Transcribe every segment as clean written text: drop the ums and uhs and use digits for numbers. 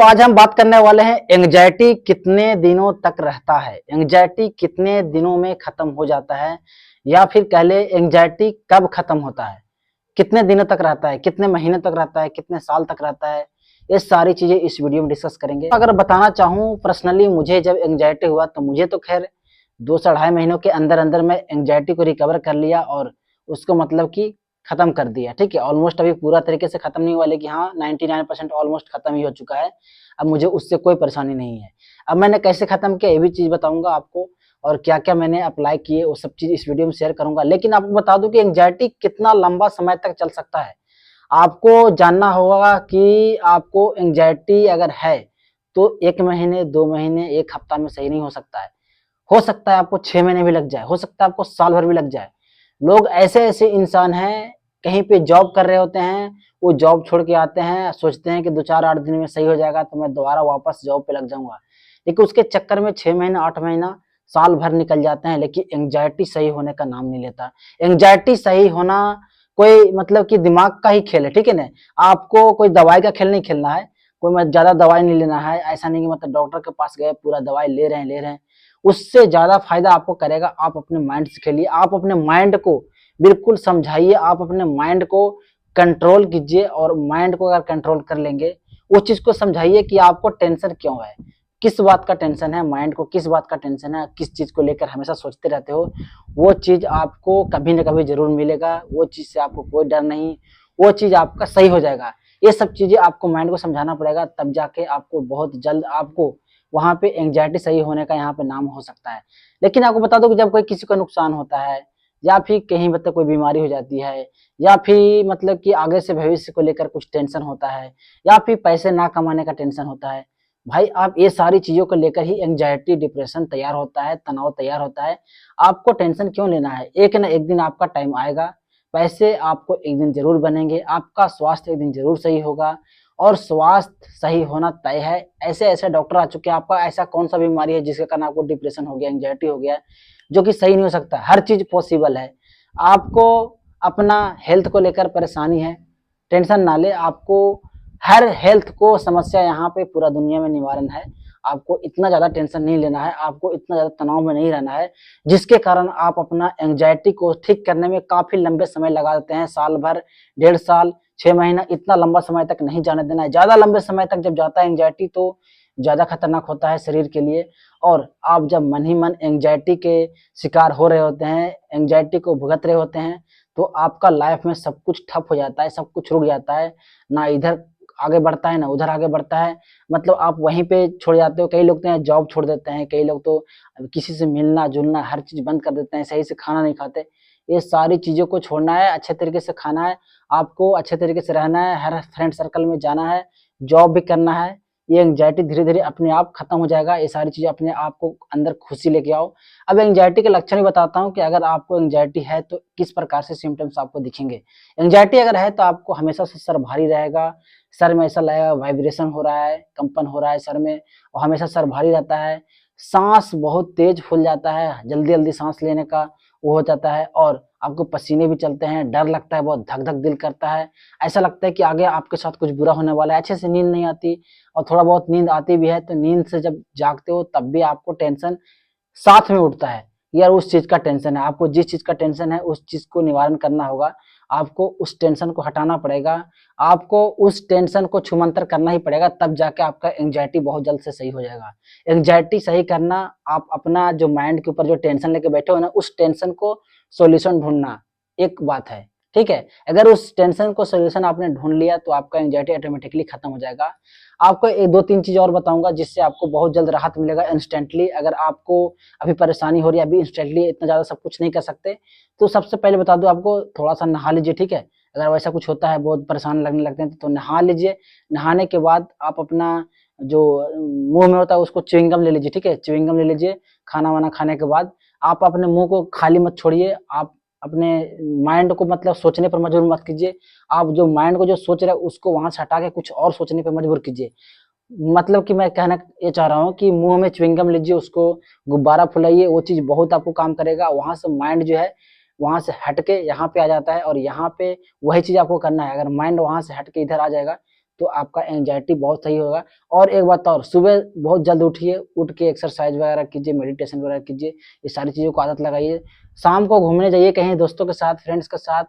तो आज हम बात करने वाले हैं एंग्जाइटी कितने दिनों तक रहता है, एंग्जाइटी कितने दिनों में खत्म हो जाता है, या फिर कह ले एंग्जाइटी कब खत्म होता है, कितने दिनों तक रहता है, कितने महीने तक रहता है, कितने साल तक रहता है। ये सारी चीजें इस वीडियो में डिस्कस करेंगे। अगर बताना चाहूँ पर्सनली मुझे जब एंग्जाइटी हुआ तो मुझे तो खैर 2 से 2.5 महीनों के अंदर अंदर मैं एंग्जाइटी को रिकवर कर लिया और उसको मतलब कि खत्म कर दिया। ठीक है, ऑलमोस्ट अभी पूरा तरीके से खत्म नहीं हुआ, लेकिन हाँ 99% ऑलमोस्ट खत्म ही हो चुका है। अब मुझे उससे कोई परेशानी नहीं है। अब मैंने कैसे खत्म किया ये भी चीज बताऊंगा आपको, और क्या क्या मैंने अप्लाई किए वो सब चीज इस वीडियो में शेयर करूंगा। लेकिन आपको बता दूं कि एंग्जाइटी कितना लंबा समय तक चल सकता है। आपको जानना होगा कि आपको एंग्जाइटी अगर है तो 1 महीने 2 महीने 1 हफ्ता में सही नहीं हो सकता है आपको 6 महीने भी लग जाए, हो सकता है आपको साल भर भी लग जाए। लोग ऐसे ऐसे इंसान हैं, कहीं पे जॉब कर रहे होते हैं, वो जॉब छोड़ के आते हैं, सोचते हैं कि 2 4 8 दिन में सही हो जाएगा तो मैं दोबारा वापस जॉब पे लग जाऊंगा, लेकिन उसके चक्कर में 6 महीना 8 महीना साल भर निकल जाते हैं, लेकिन एंग्जाइटी सही होने का नाम नहीं लेता। एंग्जाइटी सही होना कोई मतलब कि दिमाग का ही खेल है, ठीक है ना। आपको कोई दवाई का खेल नहीं खेलना है, कोई मत ज्यादा दवाई नहीं लेना है। ऐसा नहीं कि मतलब डॉक्टर के पास गए पूरा दवाई ले रहे हैं, उससे ज्यादा फायदा आपको करेगा आप अपने माइंड से खेलिए। आप अपने माइंड को बिल्कुल समझाइए, आप अपने माइंड को कंट्रोल कीजिए, और माइंड को अगर कंट्रोल कर लेंगे, उस चीज को समझाइए कि आपको टेंशन क्यों है, किस बात का टेंशन है, माइंड को किस बात का टेंशन है, किस चीज को लेकर हमेशा सोचते रहते हो। वो चीज आपको कभी ना कभी जरूर मिलेगा, वो चीज से आपको कोई डर नहीं, वो चीज आपका सही हो जाएगा। ये सब चीजें आपको माइंड को समझाना पड़ेगा, तब जाके आपको बहुत जल्द आपको वहां पे एंग्जाइटी सही होने का यहाँ पे नाम हो सकता है। लेकिन आपको बता दो कि जब कोई किसी को नुकसान होता है, या फिर कहीं मतलब कोई बीमारी हो जाती है, या फिर मतलब कि आगे से भविष्य को लेकर कुछ टेंशन होता है, या फिर पैसे ना कमाने का टेंशन होता है, भाई आप ये सारी चीजों को लेकर ही एंग्जाइटी डिप्रेशन तैयार होता है, तनाव तैयार होता है। आपको टेंशन क्यों लेना है, एक ना एक दिन आपका टाइम आएगा, पैसे आपको एक दिन जरूर बनेंगे, आपका स्वास्थ्य एक दिन जरूर सही होगा, और स्वास्थ्य सही होना तय है। ऐसे ऐसे डॉक्टर आ चुके हैं, आपका ऐसा कौन सा बीमारी है जिसके कारण आपको डिप्रेशन हो गया, एंग्जाइटी हो गया, जो कि सही नहीं हो सकता। हर चीज पॉसिबल है। आपको अपना हेल्थ को लेकर परेशानी है, टेंशन ना ले। आपको हर हेल्थ को समस्या यहाँ पे पूरा दुनिया में निवारण है। आपको इतना ज्यादा टेंशन नहीं लेना है, आपको इतना ज्यादा तनाव में नहीं रहना है, जिसके कारण आप अपना एंग्जाइटी को ठीक करने में काफी लंबे समय लगा देते हैं। साल भर, 1.5 साल, 6 महीना, इतना लंबा समय तक नहीं जाने देना है। ज्यादा लंबे समय तक जब जाता है एंग्जाइटी तो ज्यादा खतरनाक होता है शरीर के लिए। और आप जब मन ही मन एंग्जाइटी के शिकार हो रहे होते हैं, एंग्जाइटी को भुगत रहे होते हैं, तो आपका लाइफ में सब कुछ ठप हो जाता है, सब कुछ रुक जाता है। ना इधर आगे बढ़ता है ना उधर आगे बढ़ता है, मतलब आप वहीं पे छोड़ जाते हो। कई लोग तो जॉब छोड़ देते हैं, कई लोग तो किसी से मिलना जुलना हर चीज बंद कर देते हैं, सही से खाना नहीं खाते। ये सारी चीजों को छोड़ना है, अच्छे तरीके से खाना है, आपको अच्छे तरीके से रहना है, हर फ्रेंड सर्कल में जाना है, जॉब भी करना है। ये एंग्जाइटी धीरे धीरे अपने आप खत्म हो जाएगा। ये सारी चीजें अपने आप को अंदर खुशी लेके आओ। अब एंग्जाइटी के लक्षण भी बताता हूँ कि अगर आपको एंग्जाइटी है तो किस प्रकार से सिम्टम्स आपको दिखेंगे। एंग्जाइटी अगर है तो आपको हमेशा से सर भारी रहेगा, सर में ऐसा लगेगा वाइब्रेशन हो रहा है, कंपन हो रहा है सर में, और हमेशा सर भारी रहता है। सांस बहुत तेज फूल जाता है, जल्दी जल्दी सांस लेने का वो हो जाता है, और आपको पसीने भी चलते हैं, डर लगता है, बहुत धक धक दिल करता है, ऐसा लगता है कि आगे आपके साथ कुछ बुरा होने वाला है। अच्छे से नींद नहीं आती, और थोड़ा बहुत नींद आती भी है तो नींद से जब जागते हो तब भी आपको टेंशन साथ में उठता है। यार उस चीज का टेंशन है, आपको जिस चीज का टेंशन है उस चीज को निवारण करना होगा, आपको उस टेंशन को हटाना पड़ेगा, आपको उस टेंशन को छूमंतर करना ही पड़ेगा, तब जाके आपका एंग्जाइटी बहुत जल्द से सही हो जाएगा। एंग्जाइटी सही करना, आप अपना जो माइंड के ऊपर जो टेंशन लेके बैठे हो ना, उस टेंशन को सॉल्यूशन ढूंढना एक बात है। ठीक है, अगर उस टेंशन को सॉल्यूशन आपने ढूंढ लिया तो आपका एंग्जाइटी ऑटोमेटिकली खत्म हो जाएगा। आपको एक दो तीन चीज और बताऊंगा जिससे आपको बहुत जल्द राहत मिलेगा इंस्टेंटली। अगर आपको अभी परेशानी हो रही है, अभी इंस्टेंटली इतना ज्यादा सब कुछ नहीं कर सकते, तो सबसे पहले बता दूं आपको, थोड़ा सा नहा लीजिए। ठीक है, अगर वैसा कुछ होता है, बहुत परेशान लगने लगते हैं तो नहा लीजिए। नहाने के बाद आप अपना जो मुंह में होता है उसको च्युइंगम ले लीजिए। ठीक है, च्युइंगम ले लीजिए। खाना वाना खाने के बाद आप अपने मुंह को खाली मत छोड़िए, आप अपने माइंड को मतलब सोचने पर मजबूर मत कीजिए। आप जो माइंड को जो सोच रहे हैं उसको वहां से हटा के कुछ और सोचने पर मजबूर कीजिए। मतलब कि मैं कहना ये चाह रहा हूँ कि मुंह में च्युइंगम लीजिए, उसको गुब्बारा फुलाइए, वो चीज बहुत आपको काम करेगा। वहां से माइंड जो है वहां से हट के यहाँ पे आ जाता है, और यहाँ पे वही चीज आपको करना है। अगर माइंड वहां से हट के इधर आ जाएगा तो आपका एंजाइटी बहुत सही होगा। और एक बात और, सुबह बहुत जल्द उठिए, उठ के एक्सरसाइज वगैरह कीजिए, मेडिटेशन वगैरह कीजिए, ये सारी चीज़ों को आदत लगाइए। शाम को घूमने जाइए कहीं दोस्तों के साथ, फ्रेंड्स के साथ,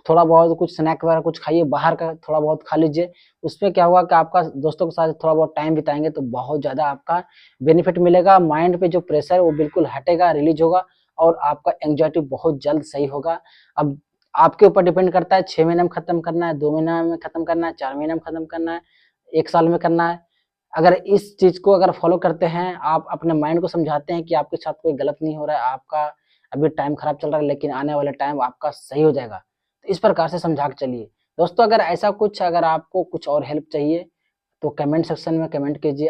थोड़ा बहुत कुछ स्नैक वगैरह कुछ खाइए, बाहर का थोड़ा बहुत खा लीजिए। उसमें क्या होगा कि आपका दोस्तों के साथ थोड़ा बहुत टाइम बिताएंगे तो बहुत ज़्यादा आपका बेनिफिट मिलेगा। माइंड पे जो प्रेशर है वो बिल्कुल हटेगा, रिलीज होगा और आपका एंग्जाइटी बहुत जल्द सही होगा। अब आपके ऊपर डिपेंड करता है 6 महीने में खत्म करना है, 2 महीना में खत्म करना है, 4 महीने में खत्म करना है, 1 साल में करना है। अगर इस चीज़ को अगर फॉलो करते हैं, आप अपने माइंड को समझाते हैं कि आपके साथ कोई गलत नहीं हो रहा है, आपका अभी टाइम खराब चल रहा है लेकिन आने वाले टाइम आपका सही हो जाएगा। तो इस प्रकार से समझा के चलिए। दोस्तों अगर ऐसा कुछ, अगर आपको कुछ और हेल्प चाहिए तो कमेंट सेक्शन में कमेंट कीजिए।